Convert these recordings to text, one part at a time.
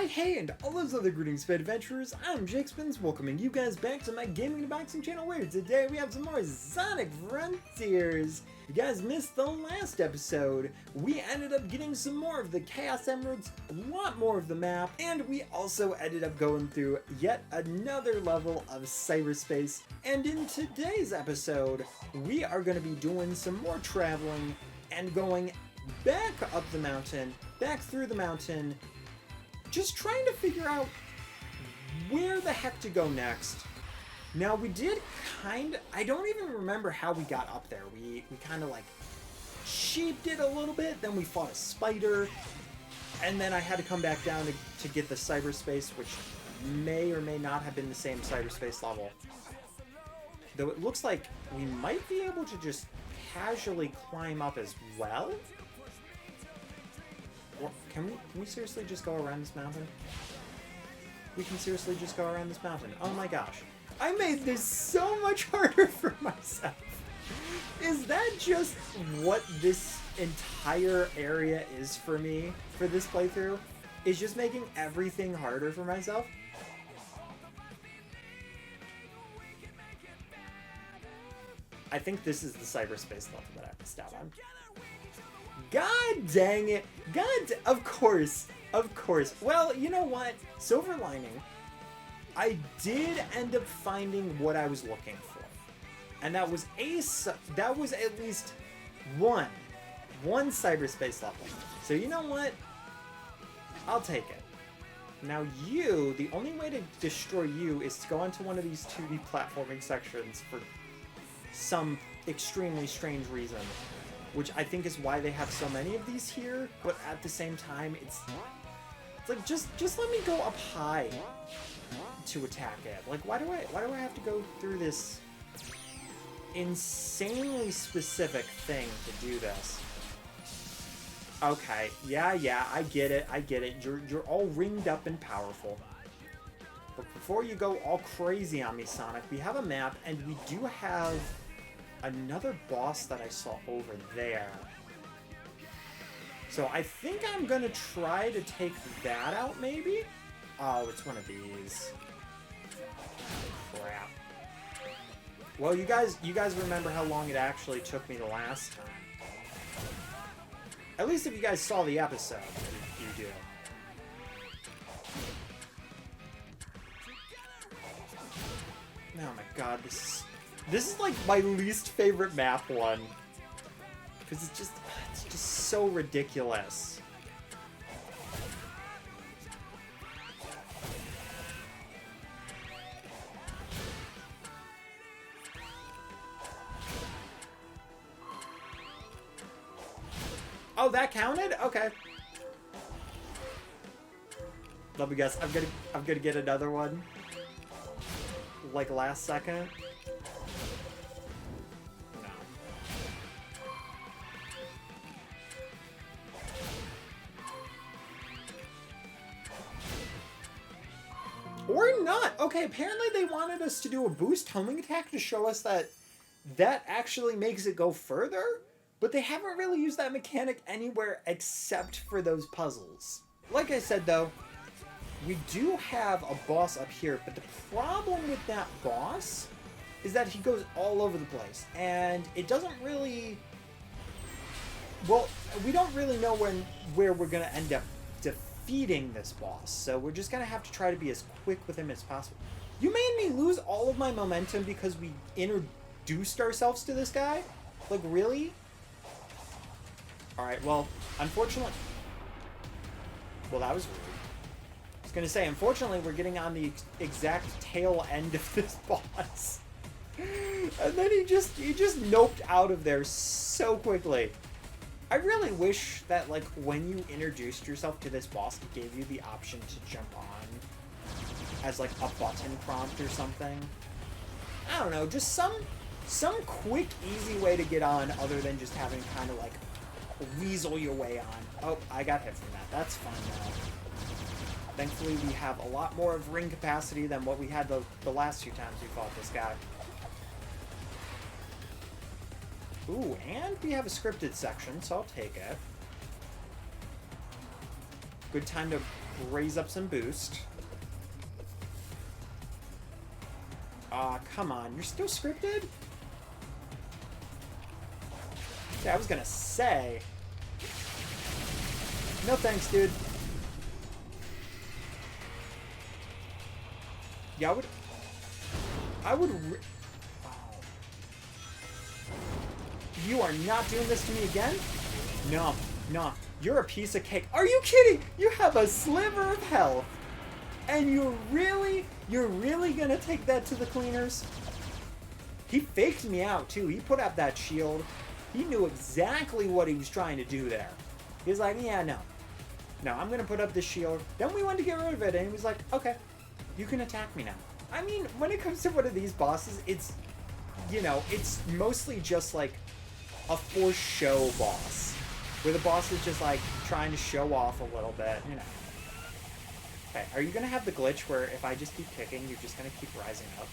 Hey, and all those other greetings, Fed Adventurers. I'm Jakespins, welcoming you guys back to my Gaming and Boxing channel, where today we have some more Sonic Frontiers. If you guys missed the last episode, we ended up getting some more of the Chaos Emeralds, a lot more of the map, and we also ended up going through yet another level of cyberspace. And in today's episode, we are going to be doing some more traveling and going back up the mountain, back through the mountain, just trying to figure out where the heck to go next. Now, we did I don't even remember how we got up there. We kind of like cheaped it a little bit, then we fought a spider, and then I had to come back down to get the cyberspace, which may or may not have been the same cyberspace level. Though it looks like we might be able to just casually climb up as well. Can we seriously just go around this mountain? We can seriously just go around this mountain. Oh my gosh. I made this so much harder for myself. Is that just what this entire area is for me for this playthrough? Is just making everything harder for myself? I think this is the cyberspace level that I missed out on. God dang it. Of course. Well, you know what? Silver lining. I did end up finding what I was looking for. And that was at least one cyberspace level. So you know what? I'll take it. Now the only way to destroy you is to go onto one of these 2D platforming sections for some extremely strange reason. Which I think is why they have so many of these here, but at the same time, it's like just let me go up high to attack it. Like, why do I have to go through this insanely specific thing to do this? Okay, yeah, I get it. You're all ringed up and powerful. But before you go all crazy on me, Sonic, we have a map, and we do have another boss that I saw over there. So I think I'm gonna try to take that out, maybe? Oh, it's one of these. Crap. Well, you guys remember how long it actually took me the last time. At least if you guys saw the episode, you do. Oh my god, this is like my least favorite map one. Because it's just so ridiculous. Oh, that counted? Okay. Love you guys. I'm gonna get another one. Like last second. Or not. Okay, apparently they wanted us to do a boost homing attack to show us that actually makes it go further, but they haven't really used that mechanic anywhere except for those puzzles. Like I said, though, we do have a boss up here, but the problem with that boss is that he goes all over the place, and it doesn't really... Well, we don't really know where we're going to end up defeating this boss, so we're just gonna have to try to be as quick with him as possible. You made me lose all of my momentum because we introduced ourselves to this guy? Like, really? Alright, well, unfortunately... Well, that was rude. I was gonna say, unfortunately, we're getting on the exact tail end of this boss. And then he just noped out of there so quickly. I really wish that, like, when you introduced yourself to this boss, it gave you the option to jump on as, like, a button prompt or something. I don't know, just some quick, easy way to get on other than just having kind of, like, weasel your way on. Oh, I got hit from that. That's fine now. Thankfully, we have a lot more of ring capacity than what we had the last few times we fought this guy. Ooh, and we have a scripted section, so I'll take it. Good time to raise up some boost. Aw, come on. You're still scripted? Yeah, I was gonna say. No thanks, dude. Yeah, I would... Oh. You are not doing this to me again? No, no. You're a piece of cake. Are you kidding? You have a sliver of health. And you're really gonna take that to the cleaners? He faked me out, too. He put up that shield. He knew exactly what he was trying to do there. He was like, yeah, no. No, I'm gonna put up this shield. Then we wanted to get rid of it, and he was like, okay, you can attack me now. I mean, when it comes to one of these bosses, it's, you know, it's mostly just like a for show boss. Where the boss is just like trying to show off a little bit, you know. Okay, are you gonna have the glitch where if I just keep kicking, you're just gonna keep rising up?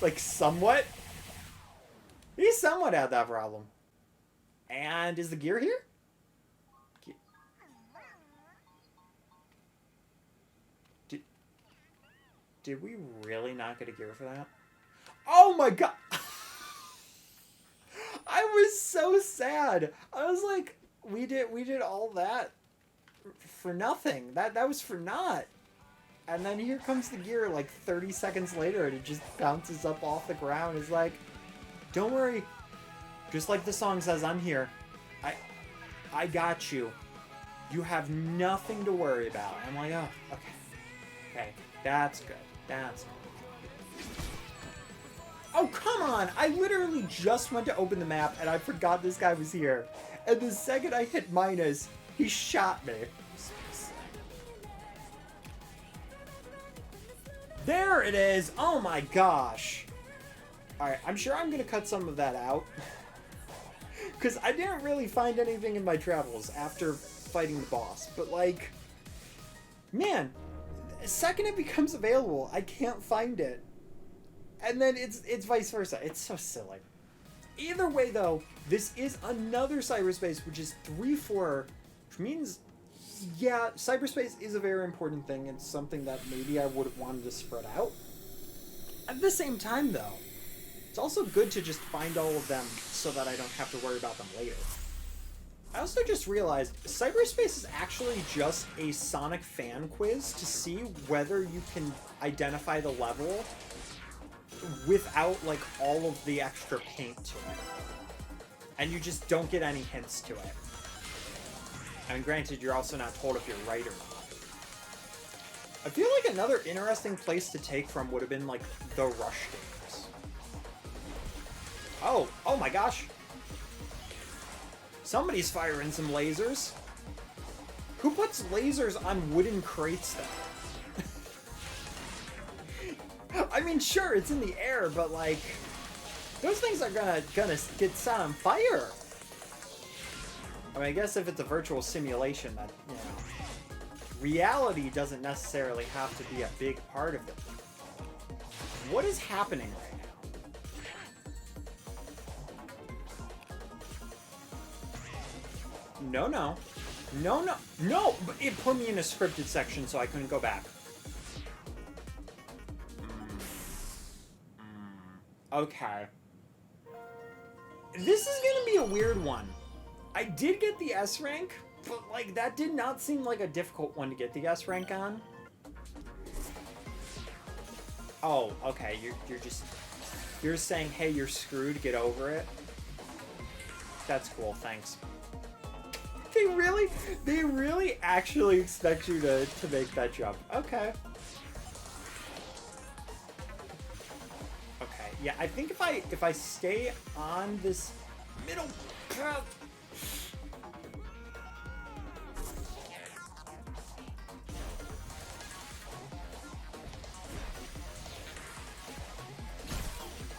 Like, somewhat? He somewhat had that problem. And is the gear here? Did we really not get a gear for that? Oh my god! I was so sad. I was like, we did all that for nothing. That was for naught. And then here comes the gear like 30 seconds later and it just bounces up off the ground. It's like, don't worry. Just like the song says, I'm here. I got you. You have nothing to worry about. I'm like, oh, okay. Okay, that's good. That's good. Oh, come on! I literally just went to open the map and I forgot this guy was here. And the second I hit minus, he shot me. There it is! Oh my gosh! Alright, I'm sure I'm gonna cut some of that out. Because I didn't really find anything in my travels after fighting the boss. But like, man, the second it becomes available, I can't find it. And then it's vice versa. It's so silly. Either way though, this is another cyberspace, which is 3-4, which means, yeah, cyberspace is a very important thing. It's something that maybe I would have wanted to spread out. At the same time though, it's also good to just find all of them so that I don't have to worry about them later. I also just realized cyberspace is actually just a Sonic fan quiz to see whether you can identify the level without like all of the extra paint to it. And you just don't get any hints to it. I mean, granted, you're also not told if you're right or not. I feel like another interesting place to take from would have been like the Rush games. Oh my gosh. Somebody's firing some lasers. Who puts lasers on wooden crates though? I mean, sure, it's in the air, but like, those things are gonna get set on fire. I mean, I guess if it's a virtual simulation, that, you know, reality doesn't necessarily have to be a big part of it. What is happening right now? No! But it put me in a scripted section, so I couldn't go back. Okay. This is gonna be a weird one. I did get the S rank, but like that did not seem like a difficult one to get the S rank on. Oh, okay. You're saying, hey, you're screwed, get over it. That's cool, thanks. They really actually expect you to make that jump. Okay. Yeah, I think if I stay on this middle path.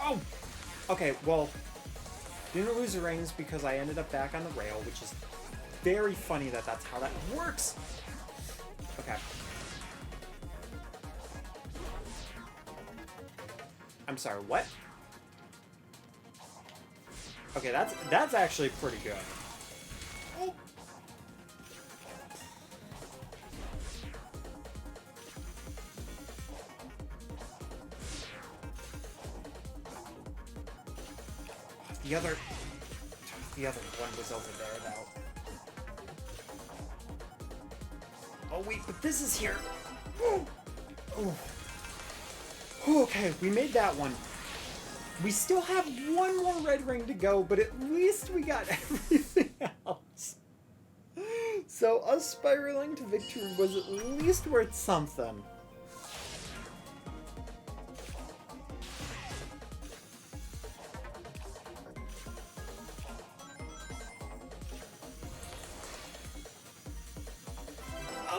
Oh! Okay, well, didn't lose the rings because I ended up back on the rail, which is very funny that that's how that works. Okay. I'm sorry, what? Okay, that's actually pretty good. Oh. The other one was over there, though. Oh, wait, but this is here. Oh. Oh. Okay, we made that one. We still have one more red ring to go, but at least we got everything else. So us spiraling to victory was at least worth something.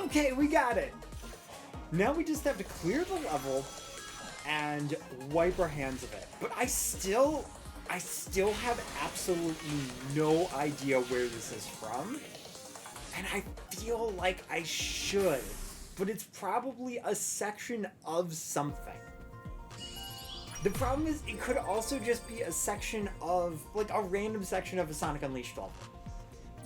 Okay, we got it. Now we just have to clear the level and wipe our hands of it. But I still have absolutely no idea where this is from. And I feel like I should. But it's probably a section of something. The problem is it could also just be a section of, like, a random section of a Sonic Unleashed level.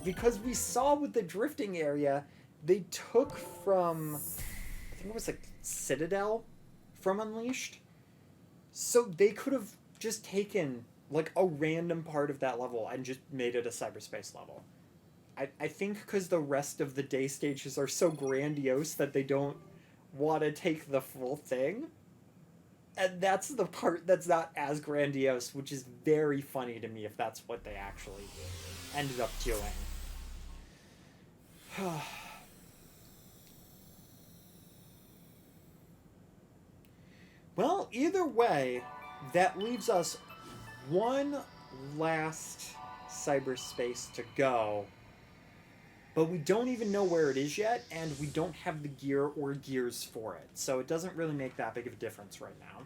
Because we saw with the drifting area, they took from, I think it was like Citadel from Unleashed. So they could have just taken like a random part of that level and just made it a cyberspace level. I think because the rest of the day stages are so grandiose that they don't want to take the full thing. And that's the part that's not as grandiose, which is very funny to me if that's what they actually ended up doing. Well, either way, that leaves us one last cyberspace to go. But we don't even know where it is yet, and we don't have the gear or gears for it. So it doesn't really make that big of a difference right now.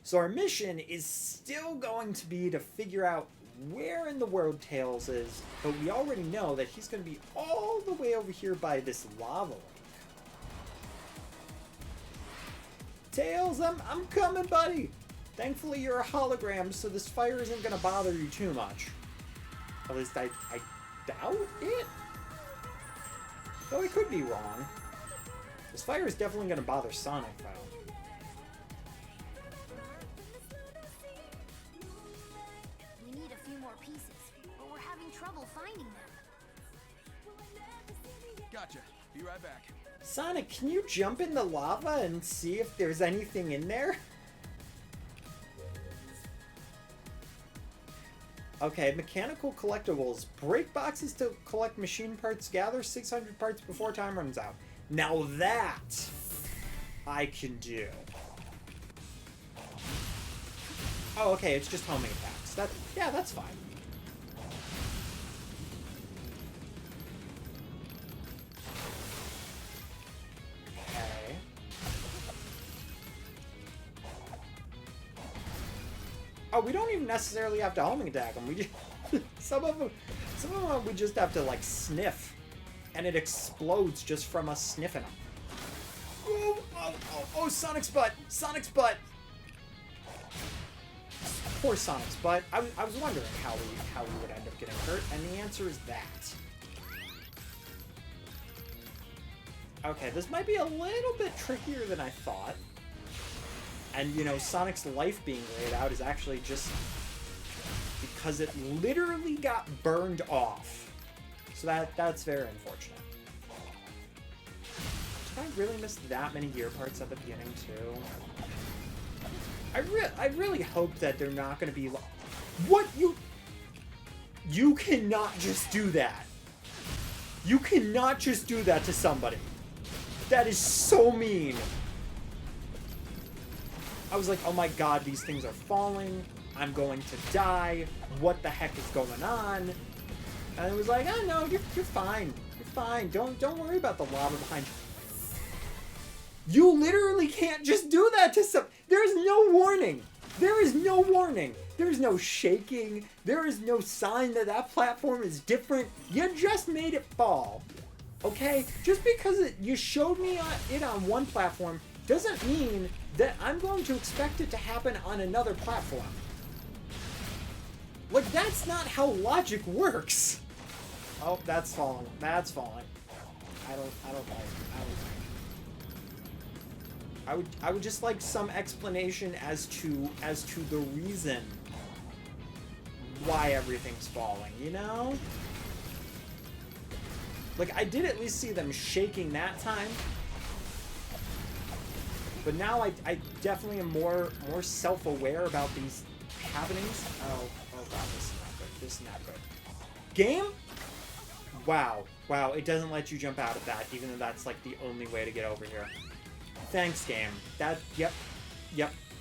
So our mission is still going to be to figure out where in the world Tails is, but we already know that he's going to be all the way over here by this lava lake. Tails, I'm coming, buddy! Thankfully you're a hologram, so this fire isn't going to bother you too much. At least I doubt it? Though I could be wrong. This fire is definitely going to bother Sonic, though. We need a few more pieces, but we're having trouble finding them. Gotcha. Be right back. Sonic, can you jump in the lava and see if there's anything in there? Okay, mechanical collectibles. Break boxes to collect machine parts. Gather 600 parts before time runs out. Now that I can do. Oh, okay, it's just homing attacks. Yeah, that's fine. Okay. Oh, we don't even necessarily have to homing attack them. We just, some of them we just have to like sniff, and it explodes just from us sniffing them. Oh, Sonic's butt! Sonic's butt! Poor Sonic's butt. I was wondering how we would end up getting hurt, and the answer is that. Okay, this might be a little bit trickier than I thought. And, you know, Sonic's life being laid out is actually just because it literally got burned off. So that's very unfortunate. Did I really miss that many gear parts at the beginning, too? I really hope that they're not going to be... What? You cannot just do that. You cannot just do that to somebody. That is so mean. I was like, oh my god, these things are falling. I'm going to die. What the heck is going on? And it was like, oh no, you're fine. You're fine. Don't worry about the lava behind you. You literally can't just do that to some... There's no warning. There is no warning. There's no shaking. There is no sign that that platform is different. You just made it fall. Okay? Just because you showed me it on one platform doesn't mean that I'm going to expect it to happen on another platform. Like, that's not how logic works. Oh, that's falling. That's falling. I don't like it. I would just like some explanation as to the reason why everything's falling, you know? Like, I did at least see them shaking that time. But now I definitely am more self-aware about these happenings. Oh god, this is not good. This is not good. Game? Wow. Wow, it doesn't let you jump out of that, even though that's like the only way to get over here. Thanks, game. That, yep.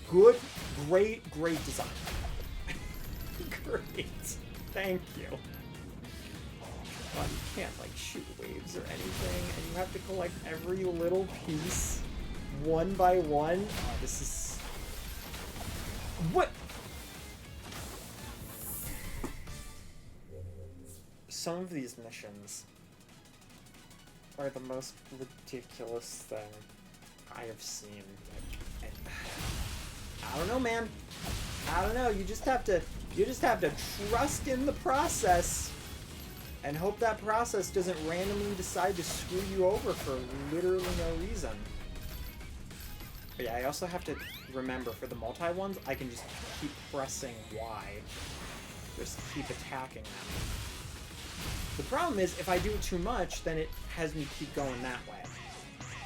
Good, great design. Great. Thank you. Well, you can't like shoot waves or anything, and you have to collect every little piece one by one. Oh, this is... What? Some of these missions are the most ridiculous thing I have seen. Like, I don't know, man. I don't know. You just have to trust in the process and hope that process doesn't randomly decide to screw you over for literally no reason. But yeah, I also have to remember for the multi ones, I can just keep pressing Y. Just keep attacking them. The problem is, if I do it too much, then it has me keep going that way.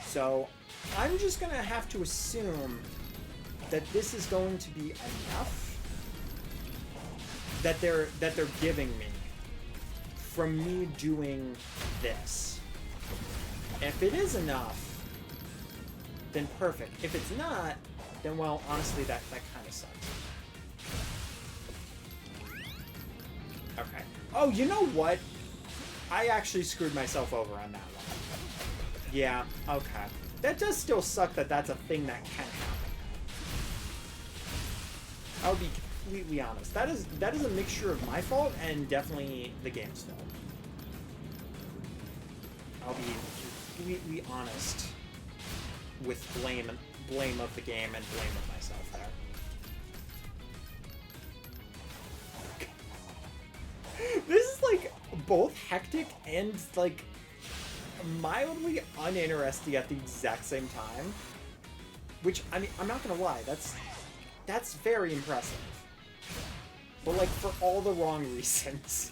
So, I'm just gonna have to assume that this is going to be enough that they're giving me from me doing this. If it is enough, then perfect. If it's not, then well, honestly, that kind of sucks. Okay. Oh, you know what? I actually screwed myself over on that one. Yeah, okay. That does still suck that that's a thing that can happen. I'll be completely honest. That is a mixture of my fault and definitely the game's fault. I'll be completely honest with blame of the game and blame of myself there. This is like both hectic and like mildly uninteresting at the exact same time. Which, I mean, I'm not gonna lie, that's very impressive. But like for all the wrong reasons.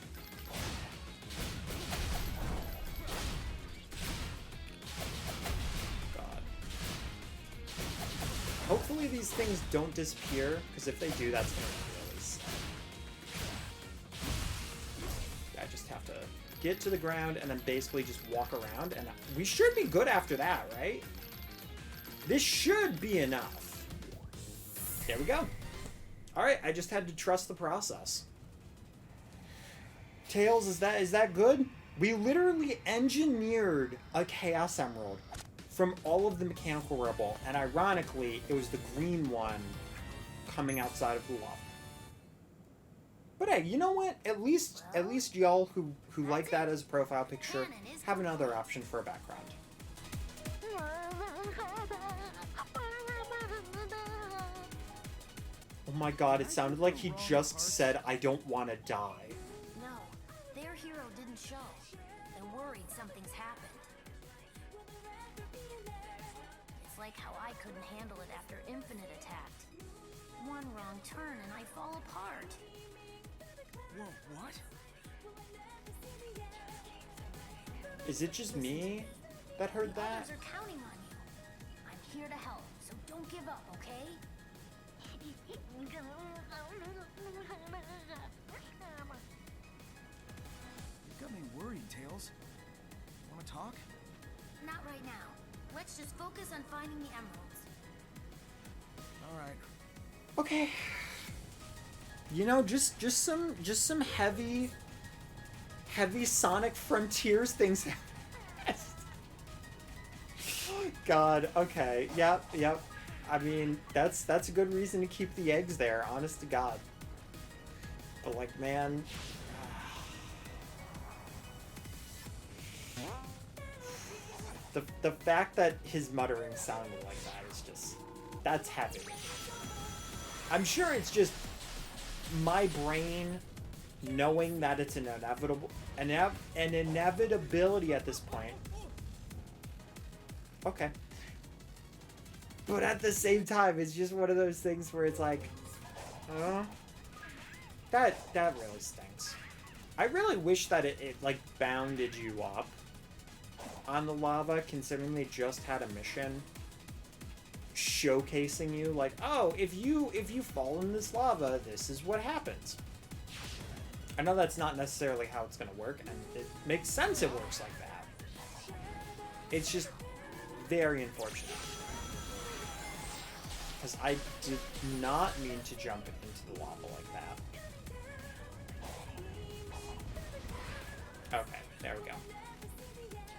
God. Hopefully these things don't disappear, because if they do, that's gonna be really sad. I just have to get to the ground and then basically just walk around, and we should be good after that, right? This should be enough. There we go. Alright, I just had to trust the process. Tails, is that good? We literally engineered a Chaos Emerald from all of the mechanical rubble, and ironically, it was the green one coming outside of the lava. But hey, you know what? At least y'all who like that as a profile picture have another option for a background. Oh my god, it sounded like he just said, "I don't want to die." No, their hero didn't show. They're worried something's happened. It's like how I couldn't handle it after Infinite attacked. One wrong turn and I fall apart. Whoa, what? Is it just me that heard that? Others are counting on you. I'm here to help, so don't give up, okay? You got me worried, Tails. Wanna talk? Not right now. Let's just focus on finding the emeralds. Alright. Okay. You know, just some heavy Sonic Frontiers things. God, okay. Yep. I mean, that's a good reason to keep the eggs there, honest to God. But like, man, the fact that his muttering sounded like that is just, that's heavy. I'm sure it's just my brain knowing that it's an inevitability at this point. Okay. But at the same time, it's just one of those things where it's like, That really stinks. I really wish that it like bounded you up on the lava, considering they just had a mission showcasing you like, oh, if you fall in this lava, this is what happens. I know that's not necessarily how it's gonna work, and it makes sense it works like that. It's just very unfortunate. Because I did not mean to jump into the lava like that. Okay, there we go.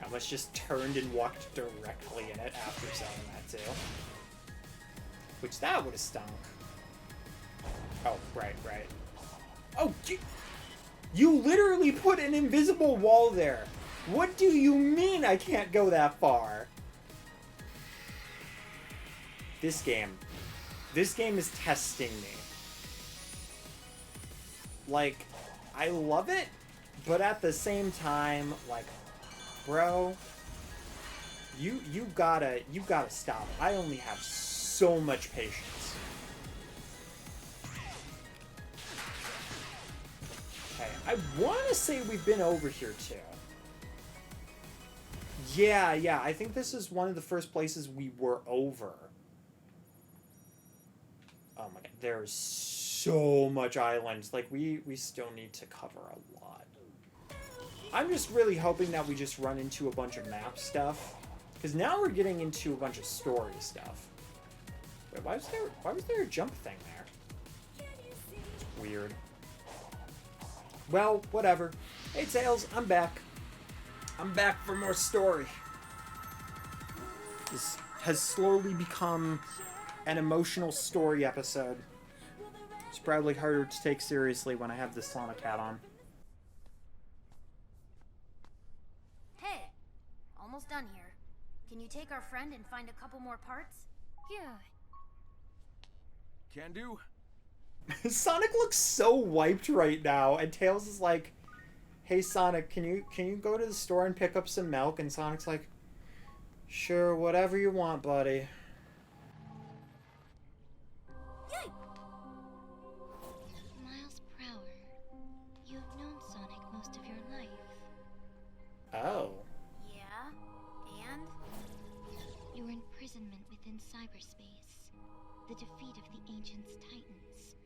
I almost just turned and walked directly in it after saying that too. Which that would have stunk. Oh, right. Oh, you literally put an invisible wall there. What do you mean I can't go that far? This game is testing me. Like, I love it, but at the same time, like, bro, you gotta stop. I only have so much patience. Okay, I want to say we've been over here too. Yeah, I think this is one of the first places we were over. Oh my god, there's so much islands. Like, we still need to cover a lot. I'm just really hoping that we just run into a bunch of map stuff. Because now we're getting into a bunch of story stuff. Wait, why was there a jump thing there? It's weird. Well, whatever. Hey, Tails, I'm back. I'm back for more story. This has slowly become an emotional story episode. It's probably harder to take seriously when I have the Sonic hat on. Hey, almost done here. Can you take our friend and find a couple more parts? Yeah. Can do. Sonic looks so wiped right now, and Tails is like, "Hey Sonic, can you go to the store and pick up some milk?" And Sonic's like, "Sure, whatever you want, buddy." Yay! Miles Prower, you've known Sonic most of your life. Oh. Yeah, and? Your imprisonment within cyberspace. The defeat of the Ancients' Titans.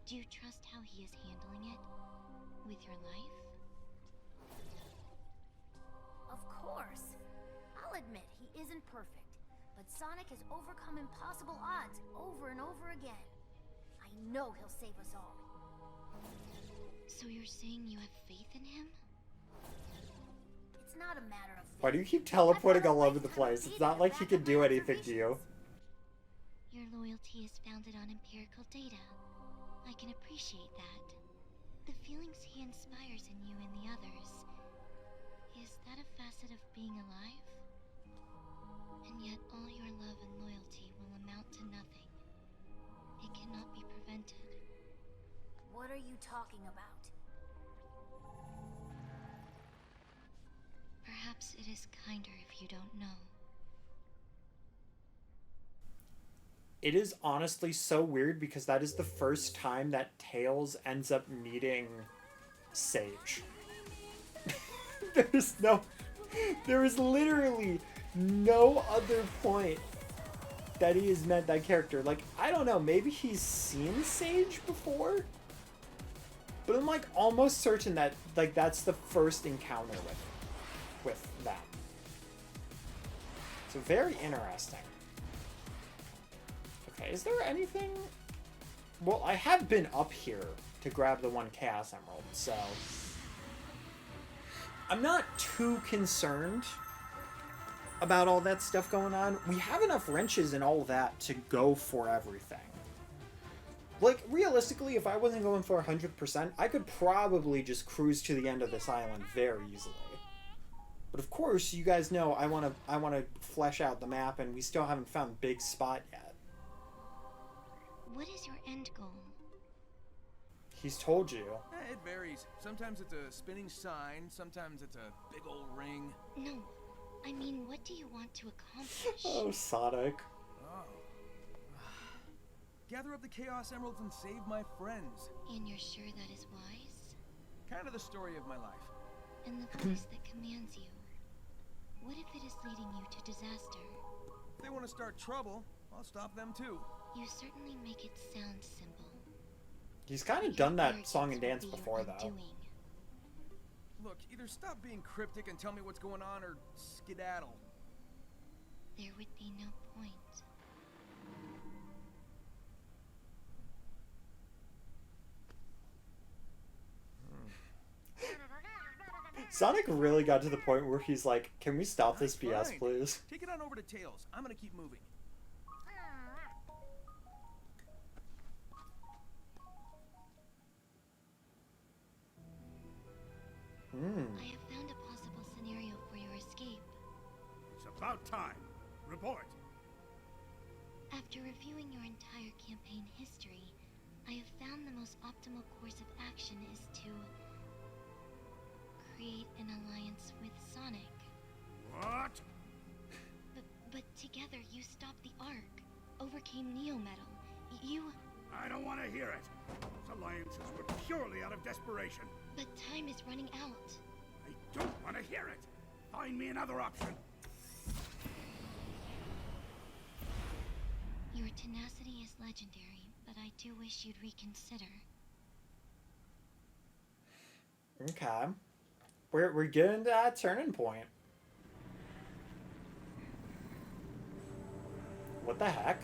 Do you trust how he is handling it? With your life? Of course. I'll admit he isn't perfect, but Sonic has overcome impossible odds over and over again. I know he'll save us all. So you're saying you have faith in him? It's not a matter of faith. Why do you keep teleporting all over the place? It's not like he can do anything to you. Your loyalty is founded on empirical data. I can appreciate that. The feelings he inspires in you and the others. Is that a facet of being alive? And yet all your love and loyalty will amount to nothing. It cannot be prevented. What are you talking about? Perhaps it is kinder if you don't know. It is honestly so weird because that is the first time that Tails ends up meeting Sage. There is literally no other point that he has met that character. Like, I don't know, maybe he's seen Sage before? But I'm like almost certain that like that's the first encounter with them. So very interesting. Okay, is there anything? Well, I have been up here to grab the one Chaos Emerald, so I'm not too concerned about all that stuff going on. We have enough wrenches and all that to go for everything. Like, realistically, if I wasn't going for 100%, I could probably just cruise to the end of this island very easily. But of course, you guys know I want to flesh out the map, and we still haven't found Big Spot yet. What is your end goal? He's told you. It varies. Sometimes it's a spinning sign, sometimes it's a big old ring. No, I mean, what do you want to accomplish? Oh, Sonic. Oh. gather up the Chaos Emeralds and save my friends. And you're sure that is wise? Kind of the story of my life. And the voice that commands you, what if it is leading you to disaster? If they want to start trouble, I'll stop them too. You certainly make it sound simple. He's kind of done that song and dance before, though. Look, either stop being cryptic and tell me what's going on, or skedaddle. There would be no point. Sonic really got to the point where he's like, can we stop this BS, Fine. please? Take it on over to Tails. I'm gonna keep moving. I have found a possible scenario for your escape. It's about time. Report. After reviewing your entire campaign history, I have found the most optimal course of action is to create an alliance with Sonic. What? But together you stopped the Ark, overcame Neo Metal. You... I don't want to hear it. Those alliances were purely out of desperation. But time is running out. I don't want to hear it. Find me another option. Your tenacity is legendary, but I do wish you'd reconsider. Okay. We're getting to that turning point. What the heck?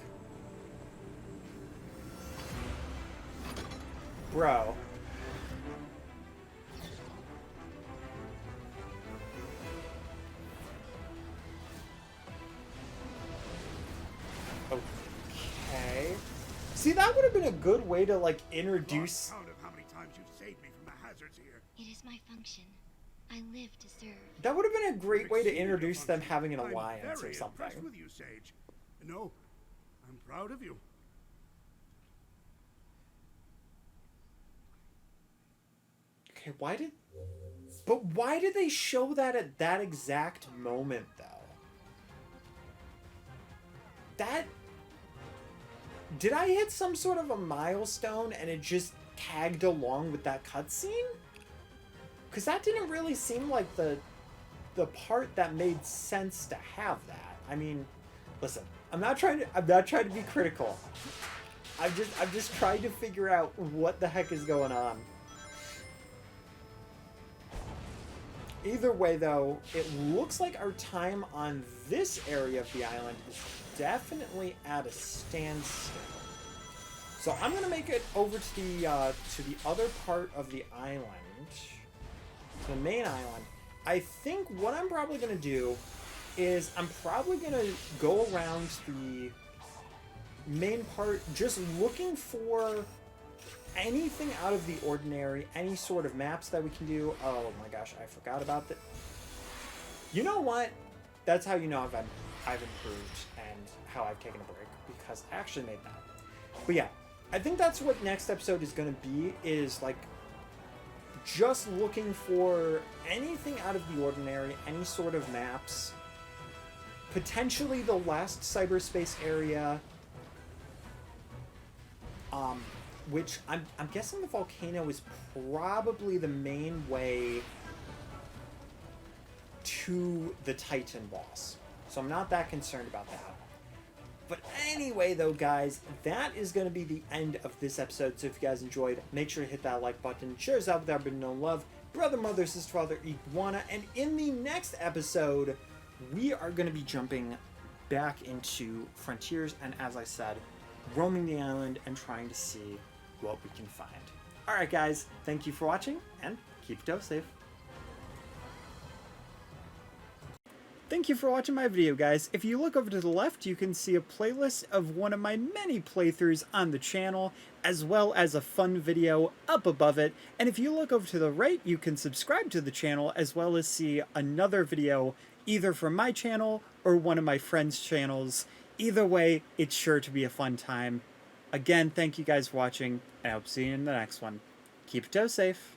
Bro. Okay. See, that would have been a good way to, like, introduce... Lost count of how many times you've saved me from the hazards here. It is my function. I live to serve. That would have been a great way to Exceeded your introduce them function. having an I'm alliance or very something. impressed with you, Sage. No, I'm proud of you. Okay, why did... But why did they show that at that exact moment, though? That... Did I hit some sort of a milestone and it just tagged along with that cutscene? Because that didn't really seem like the part that made sense to have that. I mean, listen, I'm not trying to be critical. I'm just trying to figure out what the heck is going on. Either way, though, it looks like our time on this area of the island is definitely at a standstill. So I'm gonna make it over to the other part of the island, to the main island. I think what I'm probably gonna do is I'm probably gonna go around the main part, just looking for anything out of the ordinary, any sort of maps that we can do. Oh my gosh, I forgot about that. You know what? That's how you know I've improved and how I've taken a break, because I actually made that. But yeah, I think that's what next episode is going to be, is like just looking for anything out of the ordinary, any sort of maps, potentially the last cyberspace area, which I'm guessing the volcano is probably the main way to the Titan boss. So I'm not that concerned about that. But anyway, though, guys, that is going to be the end of this episode. So if you guys enjoyed, make sure to hit that like button. Share us out with everybody known love. Brother, mother, sister, father, iguana. And in the next episode, we are going to be jumping back into Frontiers. And as I said, roaming the island and trying to see what we can find. Alright, guys, thank you for watching, and keep Doe safe. Thank you for watching my video, guys. If you look over to the left, you can see a playlist of one of my many playthroughs on the channel, as well as a fun video up above it. And if you look over to the right, you can subscribe to the channel, as well as see another video, either from my channel or one of my friends' channels. Either way, it's sure to be a fun time. Again, thank you guys for watching, and I hope to see you in the next one. Keep Doe safe.